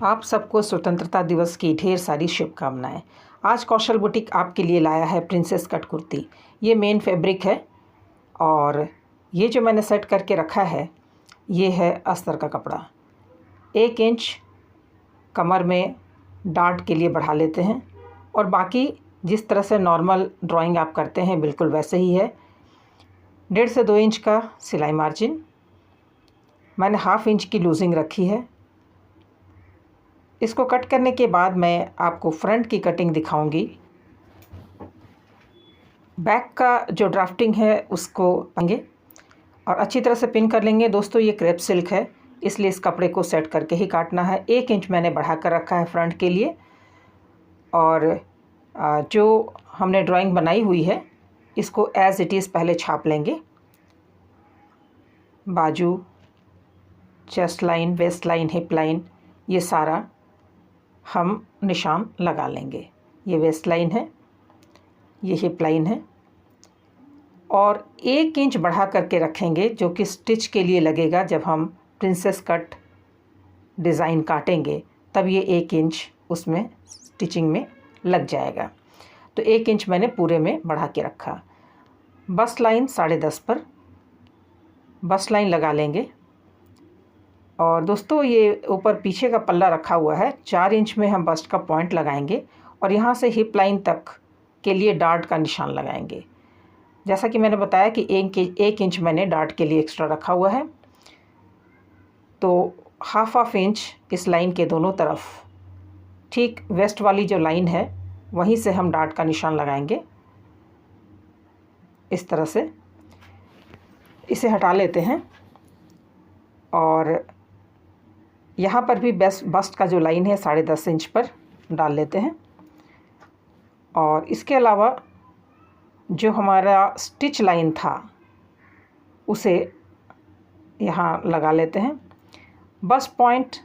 आप सबको स्वतंत्रता दिवस की ढेर सारी शुभकामनाएं। आज कौशल बुटीक आपके लिए लाया है प्रिंसेस कट कुर्ती। ये मेन फैब्रिक है और ये जो मैंने सेट करके रखा है ये है अस्तर का कपड़ा। 1 इंच कमर में डार्ट के लिए बढ़ा लेते हैं और बाकी जिस तरह से नॉर्मल ड्राइंग आप करते हैं बिल्कुल वैसे ही है। 1.5 से 2 इंच का सिलाई मार्जिन, मैंने 1/2 इंच की लूजिंग रखी है। इसको कट करने के बाद मैं आपको फ्रंट की कटिंग दिखाऊंगी। बैक का जो ड्राफ्टिंग है उसको पाएंगे और अच्छी तरह से पिन कर लेंगे। दोस्तों ये क्रेप सिल्क है इसलिए इस कपड़े को सेट करके ही काटना है। 1 इंच मैंने बढ़ा कर रखा है फ्रंट के लिए और जो हमने ड्राइंग बनाई हुई है इसको एज़ इट इज़ पहले छाप लेंगे। बाजू, chest line, waist line, hip line, ये सारा हम निशान लगा लेंगे। ये वेस्ट लाइन है, ये हिप लाइन है और 1 इंच बढ़ा करके रखेंगे जो कि स्टिच के लिए लगेगा। जब हम प्रिंसेस कट डिज़ाइन काटेंगे तब ये 1 इंच उसमें स्टिचिंग में लग जाएगा। तो 1 इंच मैंने पूरे में बढ़ा के रखा। बस्ट लाइन 10.5 पर बस्ट लाइन लगा लेंगे। और दोस्तों ये ऊपर पीछे का पल्ला रखा हुआ है, 4 इंच में हम बस्ट का पॉइंट लगाएंगे और यहाँ से हिप लाइन तक के लिए डार्ट का निशान लगाएंगे। जैसा कि मैंने बताया कि 1 इंच मैंने डार्ट के लिए एक्स्ट्रा रखा हुआ है, तो 1/2 इंच इस लाइन के दोनों तरफ, ठीक वेस्ट वाली जो लाइन है वहीं से हम डार्ट का निशान लगाएंगे। इस तरह से इसे हटा लेते हैं और यहाँ पर भी बस्ट का जो लाइन है 10.5 इंच पर डाल लेते हैं। और इसके अलावा जो हमारा स्टिच लाइन था उसे यहाँ लगा लेते हैं। बस्ट पॉइंट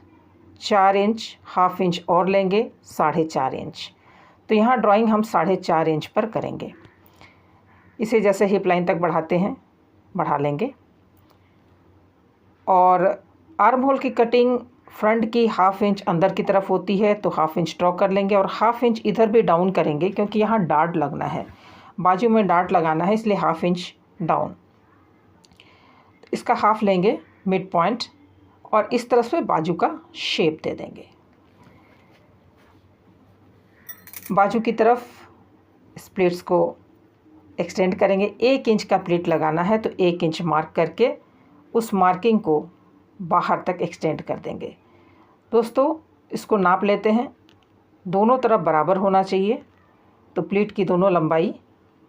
4 इंच, 1/2 इंच और लेंगे, 4.5 इंच। तो यहाँ ड्राइंग हम 4.5 इंच पर करेंगे। इसे जैसे हिप लाइन तक बढ़ाते हैं बढ़ा लेंगे। और आर्म होल की कटिंग फ्रंट की 1/2 इंच अंदर की तरफ होती है तो 1/2 इंच ड्रॉ कर लेंगे और 1/2 इंच इधर भी डाउन करेंगे क्योंकि यहाँ डार्ट लगना है, बाजू में डार्ट लगाना है, इसलिए 1/2 इंच डाउन। इसका 1/2 लेंगे मिड पॉइंट और इस तरह से बाजू का शेप दे देंगे। बाजू की तरफ स्प्लिट्स को एक्सटेंड करेंगे। 1 इंच का प्लीट लगाना है तो 1 इंच मार्क करके उस मार्किंग को बाहर तक एक्सटेंड कर देंगे। दोस्तों इसको नाप लेते हैं, दोनों तरफ बराबर होना चाहिए तो प्लीट की दोनों लंबाई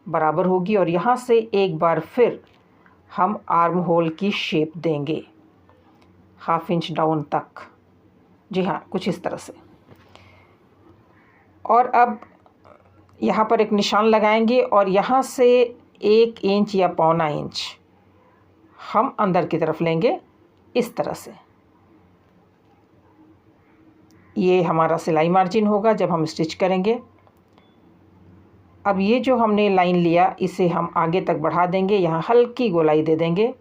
बराबर होगी। और यहाँ से एक बार फिर हम आर्म होल की शेप देंगे 1/2 इंच डाउन तक। जी हाँ, कुछ इस तरह से। और अब यहाँ पर एक निशान लगाएंगे और यहाँ से 1 इंच या 1.25 इंच हम अंदर की तरफ लेंगे इस तरह से। ये हमारा सिलाई मार्जिन होगा जब हम स्टिच करेंगे। अब ये जो हमने लाइन लिया इसे हम आगे तक बढ़ा देंगे, यहाँ हल्की गोलाई दे देंगे।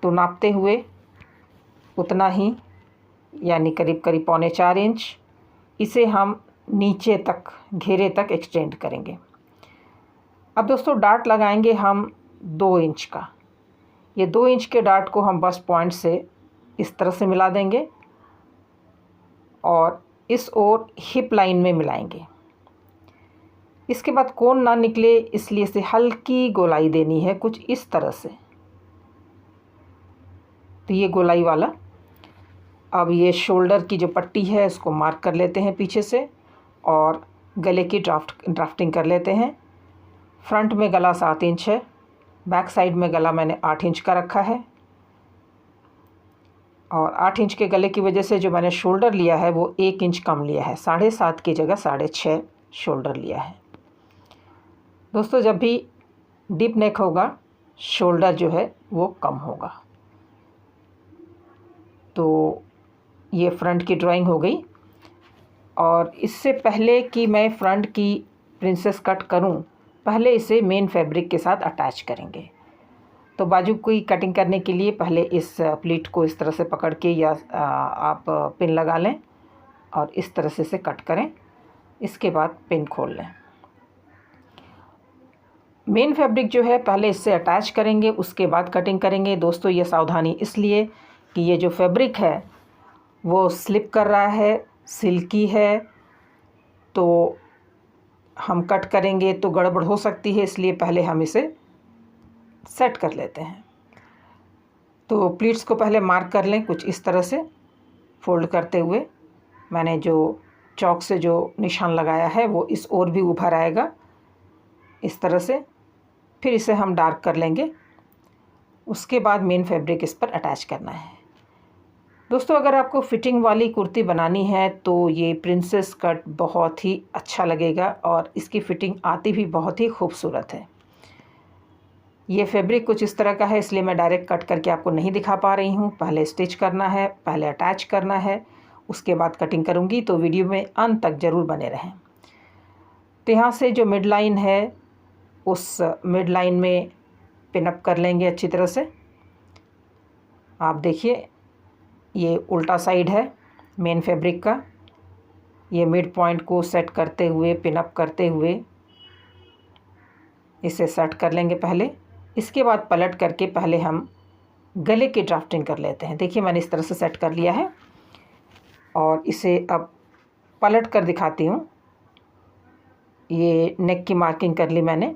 तो नापते हुए उतना ही, यानी करीब करीब 3.25 इंच, इसे हम नीचे तक घेरे तक एक्सटेंड करेंगे। अब दोस्तों डार्ट लगाएंगे हम 2 इंच का। ये 2 इंच के डार्ट को हम बस्ट पॉइंट से इस तरह से मिला देंगे और इस ओर हिप लाइन में मिलाएंगे। इसके बाद कोन ना निकले इसलिए इसे हल्की गोलाई देनी है, कुछ इस तरह से। तो ये गोलाई वाला। अब ये शोल्डर की जो पट्टी है उसको मार्क कर लेते हैं पीछे से और गले की ड्राफ्टिंग कर लेते हैं। फ्रंट में गला 7 इंच है, बैक साइड में गला मैंने 8 इंच का रखा है और 8 इंच के गले की वजह से जो मैंने शोल्डर लिया है वो 1 इंच कम लिया है, 7.5 की जगह 6.5 शोल्डर लिया है। दोस्तों जब भी डीप नेक होगा शोल्डर जो है वो कम होगा। तो ये फ्रंट की ड्राइंग हो गई। और इससे पहले कि मैं फ्रंट की प्रिंसेस कट करूं, पहले इसे मेन फैब्रिक के साथ अटैच करेंगे। तो बाजू की कटिंग करने के लिए पहले इस प्लीट को इस तरह से पकड़ के या आप पिन लगा लें और इस तरह से कट करें। इसके बाद पिन खोल लें। मेन फैब्रिक जो है पहले इससे अटैच करेंगे, उसके बाद कटिंग करेंगे। दोस्तों ये सावधानी इसलिए कि ये जो फैब्रिक है वो स्लिप कर रहा है, सिल्की है, तो हम कट करेंगे तो गड़बड़ हो सकती है, इसलिए पहले हम इसे सेट कर लेते हैं। तो प्लीट्स को पहले मार्क कर लें कुछ इस तरह से फोल्ड करते हुए। मैंने जो चॉक से जो निशान लगाया है वो इस ओर भी उभर आएगा इस तरह से। फिर इसे हम डार्क कर लेंगे। उसके बाद मेन फैब्रिक इस पर अटैच करना है। दोस्तों अगर आपको फिटिंग वाली कुर्ती बनानी है तो ये प्रिंसेस कट बहुत ही अच्छा लगेगा और इसकी फ़िटिंग आती भी बहुत ही खूबसूरत है। ये फैब्रिक कुछ इस तरह का है, इसलिए मैं डायरेक्ट कट करके आपको नहीं दिखा पा रही हूँ। पहले स्टिच करना है, पहले अटैच करना है, उसके बाद कटिंग करूँगी। तो वीडियो में अंत तक ज़रूर बने रहें। तो यहाँ से जो मिड लाइन है उस मिड लाइन में पिनअप कर लेंगे अच्छी तरह से। आप देखिए ये उल्टा साइड है मेन फैब्रिक का। ये मिड पॉइंट को सेट करते हुए, पिनअप करते हुए इसे सेट कर लेंगे पहले। इसके बाद पलट करके पहले हम गले की ड्राफ्टिंग कर लेते हैं। देखिए मैंने इस तरह से सेट कर लिया है और इसे अब पलट कर दिखाती हूँ। ये नेक की मार्किंग कर ली मैंने।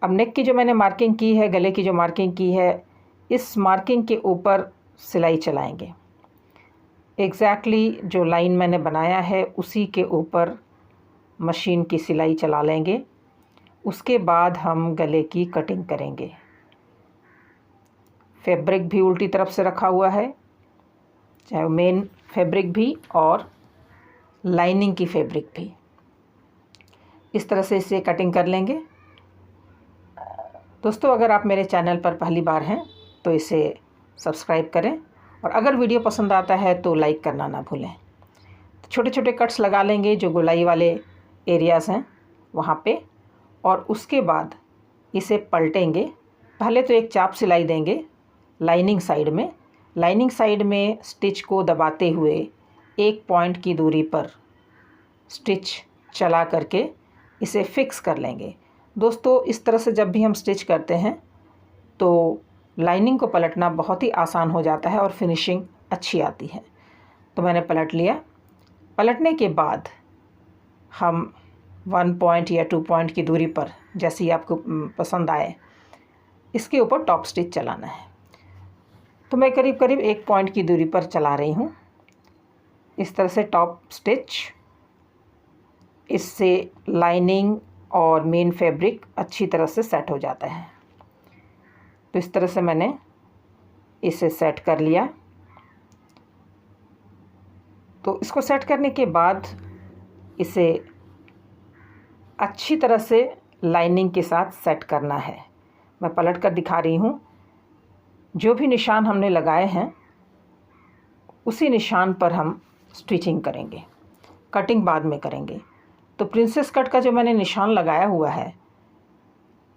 अब नेक की जो मैंने मार्किंग की है, गले की जो मार्किंग की है, इस मार्किंग के ऊपर सिलाई चलाएंगे। एग्जैक्टली जो लाइन मैंने बनाया है उसी के ऊपर मशीन की सिलाई चला लेंगे। उसके बाद हम गले की कटिंग करेंगे। फैब्रिक भी उल्टी तरफ से रखा हुआ है, चाहे मेन फैब्रिक भी और लाइनिंग की फैब्रिक भी। इस तरह से इसे कटिंग कर लेंगे। दोस्तों अगर आप मेरे चैनल पर पहली बार हैं तो इसे सब्सक्राइब करें और अगर वीडियो पसंद आता है तो लाइक करना ना भूलें। तो छोटे छोटे कट्स लगा लेंगे जो गोलाई वाले एरियाज़ हैं वहाँ पे, और उसके बाद इसे पलटेंगे। पहले तो एक चाप सिलाई देंगे लाइनिंग साइड में। लाइनिंग साइड में स्टिच को दबाते हुए 1 पॉइंट की दूरी पर स्टिच चला करके इसे फिक्स कर लेंगे। दोस्तों इस तरह से जब भी हम स्टिच करते हैं तो लाइनिंग को पलटना बहुत ही आसान हो जाता है और फिनिशिंग अच्छी आती है। तो मैंने पलट लिया। पलटने के बाद हम 1 पॉइंट या 2 पॉइंट की दूरी पर, जैसी आपको पसंद आए, इसके ऊपर टॉप स्टिच चलाना है। तो मैं करीब करीब 1 पॉइंट की दूरी पर चला रही हूँ इस तरह से टॉप स्टिच। इससे लाइनिंग और मेन फैब्रिक अच्छी तरह से सेट हो जाता है। तो इस तरह से मैंने इसे सेट कर लिया। तो इसको सेट करने के बाद इसे अच्छी तरह से लाइनिंग के साथ सेट करना है। मैं पलट कर दिखा रही हूँ। जो भी निशान हमने लगाए हैं उसी निशान पर हम स्टिचिंग करेंगे, कटिंग बाद में करेंगे। तो प्रिंसेस कट का जो मैंने निशान लगाया हुआ है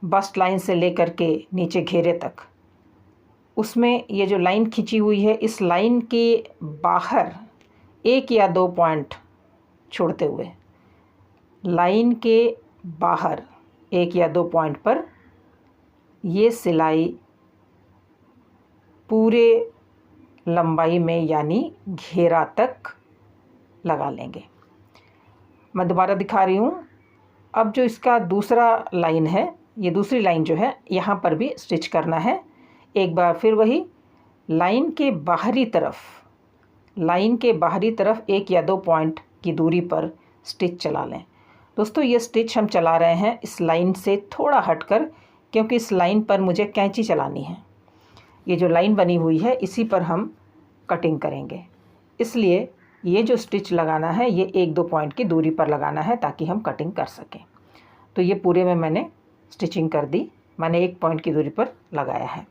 बस्ट लाइन से लेकर के नीचे घेरे तक, उसमें ये जो लाइन खींची हुई है, इस लाइन के बाहर 1 या 2 पॉइंट छोड़ते हुए, लाइन के बाहर 1 या 2 पॉइंट पर ये सिलाई पूरे लंबाई में यानी घेरा तक लगा लेंगे। मैं दोबारा दिखा रही हूँ। अब जो इसका दूसरा लाइन है, ये दूसरी लाइन जो है, यहाँ पर भी स्टिच करना है। एक बार फिर वही लाइन के बाहरी तरफ, लाइन के बाहरी तरफ 1 या 2 पॉइंट की दूरी पर स्टिच चला लें। दोस्तों ये स्टिच हम चला रहे हैं इस लाइन से थोड़ा हटकर, क्योंकि इस लाइन पर मुझे कैंची चलानी है। ये जो लाइन बनी हुई है इसी पर हम कटिंग करेंगे, इसलिए ये जो स्टिच लगाना है ये 1-2 पॉइंट की दूरी पर लगाना है ताकि हम कटिंग कर सकें। तो ये पूरे में मैंने स्टिचिंग कर दी, मैंने 1 पॉइंट की दूरी पर लगाया है।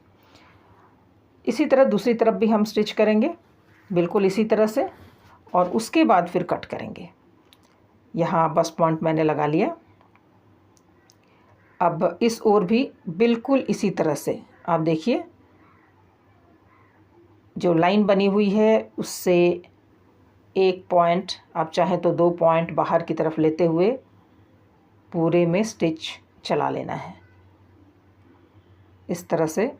इसी तरह दूसरी तरफ भी हम स्टिच करेंगे बिल्कुल इसी तरह से, और उसके बाद फिर कट करेंगे। यहाँ बस पॉइंट मैंने लगा लिया। अब इस ओर भी बिल्कुल इसी तरह से आप देखिए जो लाइन बनी हुई है उससे 1 पॉइंट, आप चाहें तो 2 पॉइंट बाहर की तरफ लेते हुए पूरे में स्टिच चला लेना है। इस तरह से,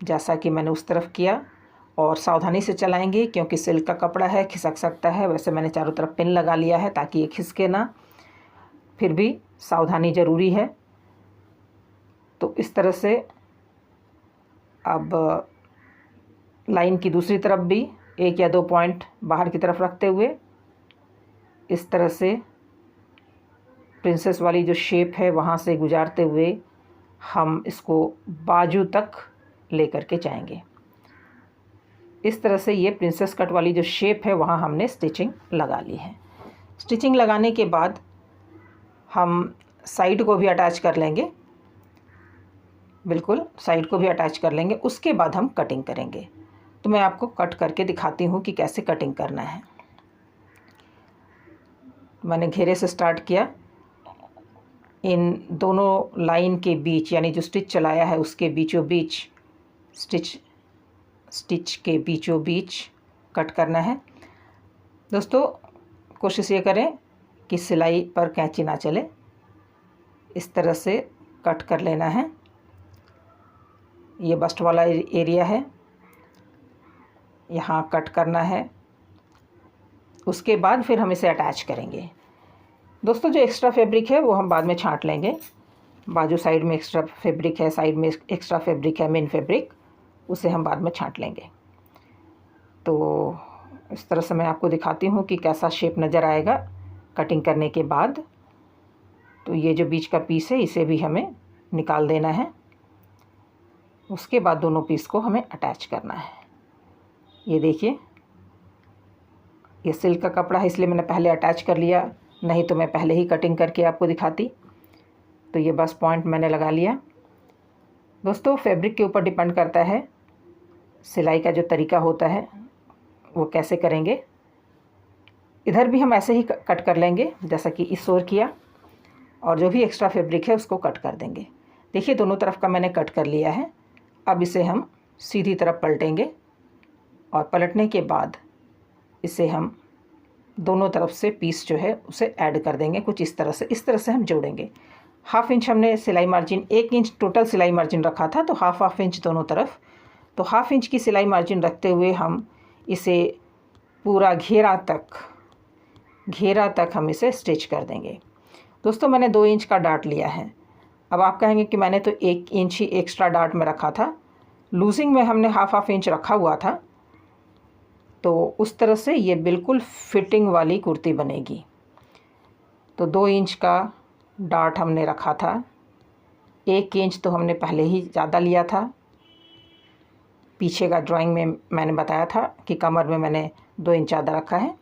जैसा कि मैंने उस तरफ किया, और सावधानी से चलाएंगे क्योंकि सिल्क का कपड़ा है, खिसक सकता है। वैसे मैंने चारों तरफ पिन लगा लिया है ताकि ये खिसके ना, फिर भी सावधानी ज़रूरी है। तो इस तरह से अब लाइन की दूसरी तरफ भी 1 या 2 पॉइंट बाहर की तरफ रखते हुए इस तरह से प्रिंसेस वाली जो शेप है वहाँ से गुजारते हुए हम इसको बाजू तक लेकर के जाएंगे। इस तरह से ये प्रिंसेस कट वाली जो शेप है वहाँ हमने स्टिचिंग लगा ली है। स्टिचिंग लगाने के बाद हम साइड को भी अटैच कर लेंगे, बिल्कुल साइड को भी अटैच कर लेंगे। उसके बाद हम कटिंग करेंगे। तो मैं आपको कट करके दिखाती हूँ कि कैसे कटिंग करना है। मैंने घेरे से स्टार्ट किया, इन दोनों लाइन के बीच यानी जो स्टिच चलाया है उसके बीचों बीच स्टिच के बीचों बीच कट करना है। दोस्तों कोशिश ये करें कि सिलाई पर कैंची ना चले, इस तरह से कट कर लेना है। ये बस्ट वाला एरिया है, यहाँ कट करना है। उसके बाद फिर हम इसे अटैच करेंगे। दोस्तों जो एक्स्ट्रा फैब्रिक है वो हम बाद में छांट लेंगे। बाजू साइड में एक्स्ट्रा फैब्रिक है, साइड में एक्स्ट्रा फैब्रिक है, मेन फैब्रिक, उसे हम बाद में छांट लेंगे। तो इस तरह से मैं आपको दिखाती हूँ कि कैसा शेप नज़र आएगा कटिंग करने के बाद। तो ये जो बीच का पीस है इसे भी हमें निकाल देना है। उसके बाद दोनों पीस को हमें अटैच करना है। ये देखिए, ये सिल्क का कपड़ा है इसलिए मैंने पहले अटैच कर लिया, नहीं तो मैं पहले ही कटिंग करके आपको दिखाती। तो ये बस पॉइंट मैंने लगा लिया। दोस्तों फैब्रिक के ऊपर डिपेंड करता है सिलाई का जो तरीका होता है वो कैसे करेंगे। इधर भी हम ऐसे ही कट कर लेंगे जैसा कि इस ओर किया, और जो भी एक्स्ट्रा फैब्रिक है उसको कट कर देंगे। देखिए दोनों तरफ का मैंने कट कर लिया है। अब इसे हम सीधी तरफ पलटेंगे और पलटने के बाद इसे हम दोनों तरफ से पीस जो है उसे ऐड कर देंगे कुछ इस तरह से हम जोड़ेंगे। 1/2 इंच हमने सिलाई मार्जिन, 1 इंच टोटल सिलाई मार्जिन रखा था, तो 1/2 इंच दोनों तरफ, तो 1/2 इंच की सिलाई मार्जिन रखते हुए हम इसे पूरा घेरा तक हम इसे स्टिच कर देंगे। दोस्तों मैंने 2 इंच का डार्ट लिया है। अब आप कहेंगे कि मैंने तो 1 इंच ही एक्स्ट्रा डार्ट में रखा था, लूजिंग में हमने 1/2 इंच रखा हुआ था, तो उस तरह से ये बिल्कुल फिटिंग वाली कुर्ती बनेगी। तो 2 इंच का डार्ट हमने रखा था, 1 इंच तो हमने पहले ही ज़्यादा लिया था। पीछे का ड्राइंग में मैंने बताया था कि कमर में मैंने 2 इंच ज़्यादा रखा है।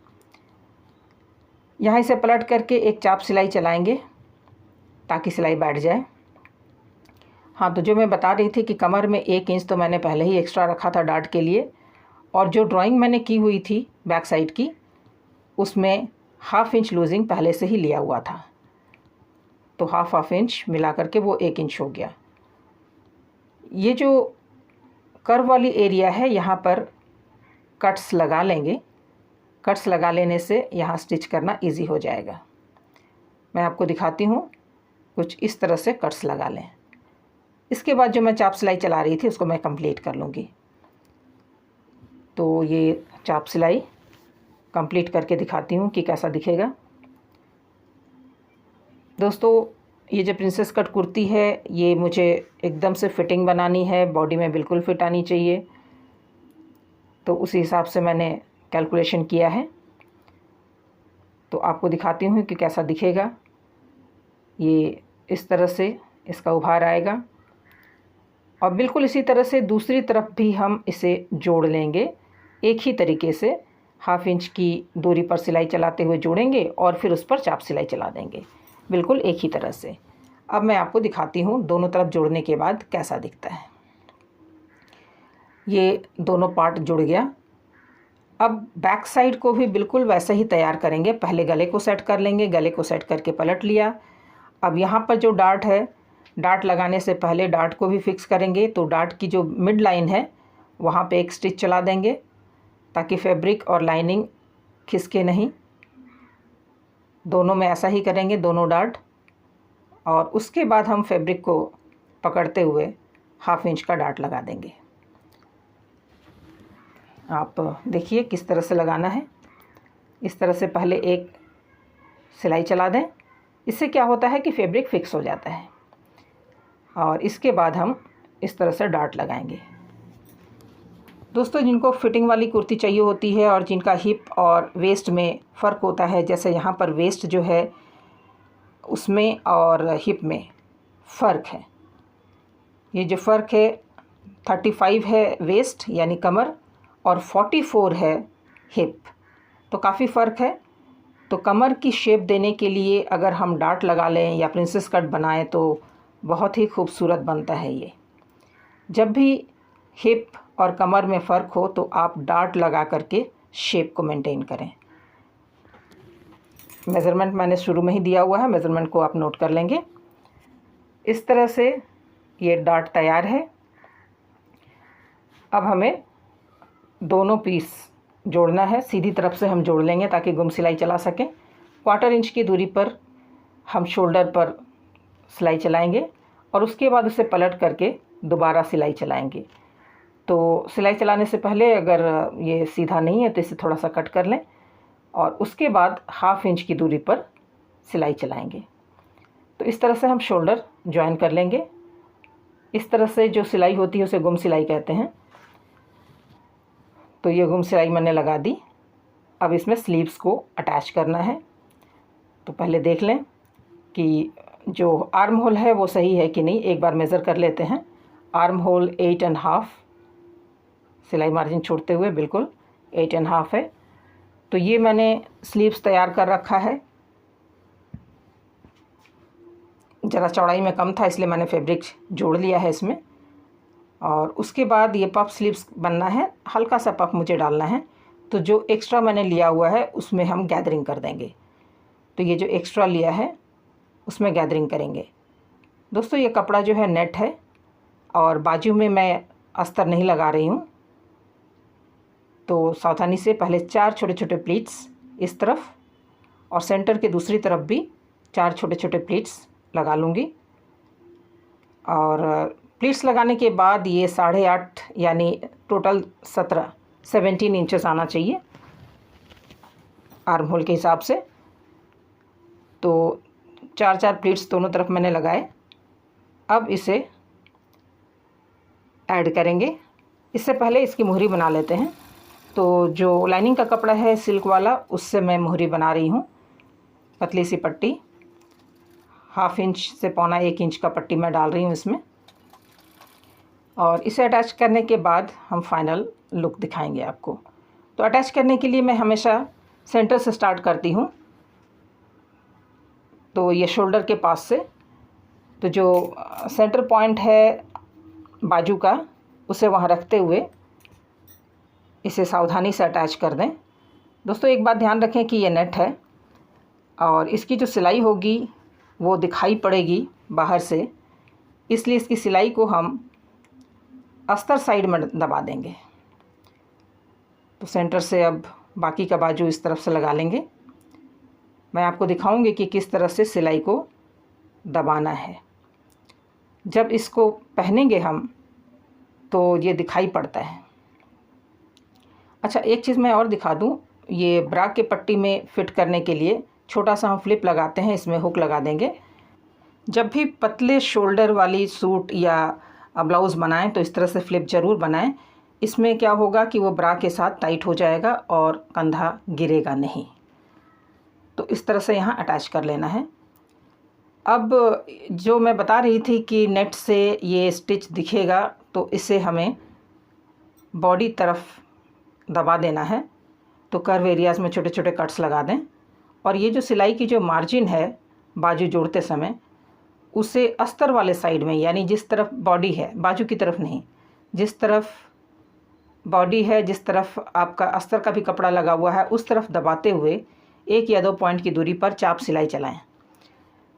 यहाँ इसे पलट करके एक चाप सिलाई चलाएंगे ताकि सिलाई बैठ जाए। हाँ, तो जो मैं बता रही थी कि कमर में 1 इंच तो मैंने पहले ही एक्स्ट्रा रखा था डार्ट के लिए, और जो ड्राइंग मैंने की हुई थी बैक साइड की उसमें 1/2 इंच लूजिंग पहले से ही लिया हुआ था, तो 1/2 इंच मिला करके वो 1 इंच हो गया। ये जो कर्व वाली एरिया है यहाँ पर कट्स लगा लेंगे। कट्स लगा लेने से यहाँ स्टिच करना इजी हो जाएगा। मैं आपको दिखाती हूँ, कुछ इस तरह से कट्स लगा लें। इसके बाद जो मैं चाप सिलाई चला रही थी उसको मैं कंप्लीट कर लूँगी। तो ये चाप सिलाई कंप्लीट करके दिखाती हूँ कि कैसा दिखेगा। दोस्तों ये जो प्रिंसेस कट कुर्ती है ये मुझे एकदम से फिटिंग बनानी है, बॉडी में बिल्कुल फिट आनी चाहिए, तो उसी हिसाब से मैंने कैलकुलेशन किया है। तो आपको दिखाती हूँ कि कैसा दिखेगा। ये इस तरह से इसका उभार आएगा, और बिल्कुल इसी तरह से दूसरी तरफ भी हम इसे जोड़ लेंगे। एक ही तरीके से 1/2 इंच की दूरी पर सिलाई चलाते हुए जोड़ेंगे और फिर उस पर चाप सिलाई चला देंगे, बिल्कुल एक ही तरह से। अब मैं आपको दिखाती हूँ दोनों तरफ जोड़ने के बाद कैसा दिखता है। ये दोनों पार्ट जुड़ गया। अब बैक साइड को भी बिल्कुल वैसे ही तैयार करेंगे। पहले गले को सेट कर लेंगे, गले को सेट करके पलट लिया। अब यहाँ पर जो डार्ट है, डार्ट लगाने से पहले डार्ट को भी फिक्स करेंगे। तो डार्ट की जो मिड लाइन है वहाँ पे एक स्टिच चला देंगे ताकि फैब्रिक और लाइनिंग खिसके नहीं। दोनों में ऐसा ही करेंगे, दोनों डार्ट। और उसके बाद हम फैब्रिक को पकड़ते हुए 1/2 इंच का डार्ट लगा देंगे। आप देखिए किस तरह से लगाना है। इस तरह से पहले एक सिलाई चला दें। इससे क्या होता है कि फैब्रिक फिक्स हो जाता है। और इसके बाद हम इस तरह से डार्ट लगाएंगे। दोस्तों, जिनको फिटिंग वाली कुर्ती चाहिए होती है और जिनका हिप और वेस्ट में फ़र्क होता है, जैसे यहाँ पर वेस्ट जो है उसमें और हिप में फ़र्क है। ये जो फ़र्क है 35 है वेस्ट यानी कमर और 44 है हिप, तो काफ़ी फ़र्क है। तो कमर की शेप देने के लिए अगर हम डार्ट लगा लें या प्रिंसेस कट बनाएं तो बहुत ही खूबसूरत बनता है ये। जब भी हिप और कमर में फ़र्क हो तो आप डार्ट लगा करके शेप को मेंटेन करें। मेज़रमेंट मैंने शुरू में ही दिया हुआ है, मेज़रमेंट को आप नोट कर लेंगे। इस तरह से ये डार्ट तैयार है। अब हमें दोनों पीस जोड़ना है। सीधी तरफ से हम जोड़ लेंगे ताकि गुम सिलाई चला सकें। 1/4 इंच की दूरी पर हम शोल्डर पर सिलाई चलाएंगे और उसके बाद उसे पलट करके दोबारा सिलाई चलाएंगे। तो सिलाई चलाने से पहले अगर ये सीधा नहीं है तो इसे थोड़ा सा कट कर लें और उसके बाद 1/2 इंच की दूरी पर सिलाई चलाएंगे। तो इस तरह से हम शोल्डर जॉइन कर लेंगे। इस तरह से जो सिलाई होती है उसे गुम सिलाई कहते हैं। तो ये गुम सिलाई मैंने लगा दी। अब इसमें स्लीव्स को अटैच करना है। तो पहले देख लें कि जो आर्म होल है वो सही है कि नहीं, एक बार मेज़र कर लेते हैं। आर्म होल 8.5, सिलाई मार्जिन छोड़ते हुए बिल्कुल 8.5 है। तो ये मैंने स्लीव्स तैयार कर रखा है। ज़रा चौड़ाई में कम था इसलिए मैंने फैब्रिक जोड़ लिया है इसमें। और उसके बाद ये पफ स्लीव्स बनना है, हल्का सा पफ मुझे डालना है। तो जो एक्स्ट्रा मैंने लिया हुआ है उसमें हम गैदरिंग कर देंगे। तो ये जो एक्स्ट्रा लिया है उसमें गैदरिंग करेंगे। दोस्तों, ये कपड़ा जो है नेट है और बाजू में मैं अस्तर नहीं लगा रही हूँ। तो सावधानी से पहले 4 छोटे छोटे प्लीट्स इस तरफ और सेंटर के दूसरी तरफ भी 4 छोटे छोटे प्लीट्स लगा लूँगी। और प्लीट्स लगाने के बाद ये 8.5 यानी टोटल 17 इंचेस आना चाहिए आर्म होल के हिसाब से। तो 4 प्लीट्स दोनों तरफ मैंने लगाए। अब इसे ऐड करेंगे। इससे पहले इसकी मुहरी बना लेते हैं। तो जो लाइनिंग का कपड़ा है सिल्क वाला, उससे मैं मुहरी बना रही हूँ। पतली सी पट्टी 1/2 इंच से 1.25 इंच का पट्टी मैं डाल रही हूँ इसमें। और इसे अटैच करने के बाद हम फाइनल लुक दिखाएंगे आपको। तो अटैच करने के लिए मैं हमेशा सेंटर से स्टार्ट करती हूँ। तो ये शोल्डर के पास से, तो जो सेंटर पॉइंट है बाजू का उसे वहाँ रखते हुए इसे सावधानी से अटैच कर दें। दोस्तों, एक बात ध्यान रखें कि ये नेट है और इसकी जो सिलाई होगी वो दिखाई पड़ेगी बाहर से, इसलिए इसकी सिलाई को हम अस्तर साइड में दबा देंगे। तो सेंटर से अब बाकी का बाजू इस तरफ से लगा लेंगे। मैं आपको दिखाऊंगी कि किस तरह से सिलाई को दबाना है। जब इसको पहनेंगे हम तो ये दिखाई पड़ता है। अच्छा, एक चीज़ मैं और दिखा दूं, ये ब्रा के पट्टी में फिट करने के लिए छोटा सा हम फ्लिप लगाते हैं, इसमें हुक लगा देंगे। जब भी पतले शोल्डर वाली सूट या ब्लाउज़ बनाएं तो इस तरह से फ्लिप ज़रूर बनाएं। इसमें क्या होगा कि वो ब्रा के साथ टाइट हो जाएगा और कंधा गिरेगा नहीं। तो इस तरह से यहाँ अटैच कर लेना है। अब जो मैं बता रही थी कि नेट से ये स्टिच दिखेगा, तो इसे हमें बॉडी तरफ दबा देना है। तो कर्व एरियाज़ में छोटे छोटे कट्स लगा दें और ये जो सिलाई की जो मार्जिन है बाजू जोड़ते समय, उसे अस्तर वाले साइड में, यानी जिस तरफ बॉडी है, बाजू की तरफ नहीं, जिस तरफ बॉडी है, जिस तरफ आपका अस्तर का भी कपड़ा लगा हुआ है, उस तरफ दबाते हुए 1 या 2 पॉइंट की दूरी पर चाप सिलाई चलाएं।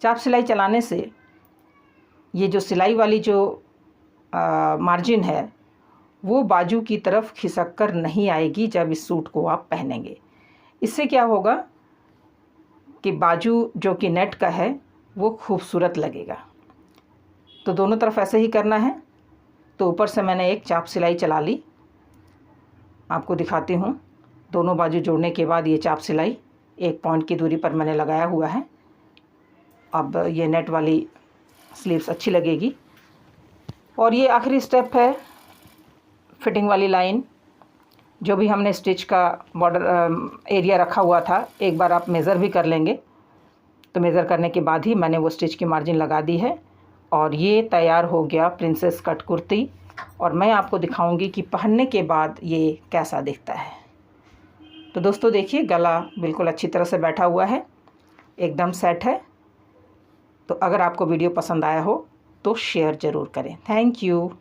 चाप सिलाई चलाने से ये जो सिलाई वाली जो मार्जिन है वो बाजू की तरफ खिसक कर नहीं आएगी जब इस सूट को आप पहनेंगे। इससे क्या होगा कि बाजू जो कि नेट का है वो खूबसूरत लगेगा। तो दोनों तरफ ऐसे ही करना है। तो ऊपर से मैंने एक चाप सिलाई चला ली, आपको दिखाती हूँ। दोनों बाजू जोड़ने के बाद ये चाप सिलाई 1 पॉइंट की दूरी पर मैंने लगाया हुआ है। अब ये नेट वाली स्लीव्स अच्छी लगेगी। और ये आखिरी स्टेप है फिटिंग वाली लाइन। जो भी हमने स्टिच का बॉर्डर एरिया रखा हुआ था, एक बार आप मेज़र भी कर लेंगे। तो मेज़र करने के बाद ही मैंने वो स्टिच की मार्जिन लगा दी है और ये तैयार हो गया प्रिंसेस कट कुर्ती। और मैं आपको दिखाऊंगी कि पहनने के बाद ये कैसा दिखता है। तो दोस्तों देखिए, गला बिल्कुल अच्छी तरह से बैठा हुआ है, एकदम सेट है। तो अगर आपको वीडियो पसंद आया हो तो शेयर ज़रूर करें। Thank you.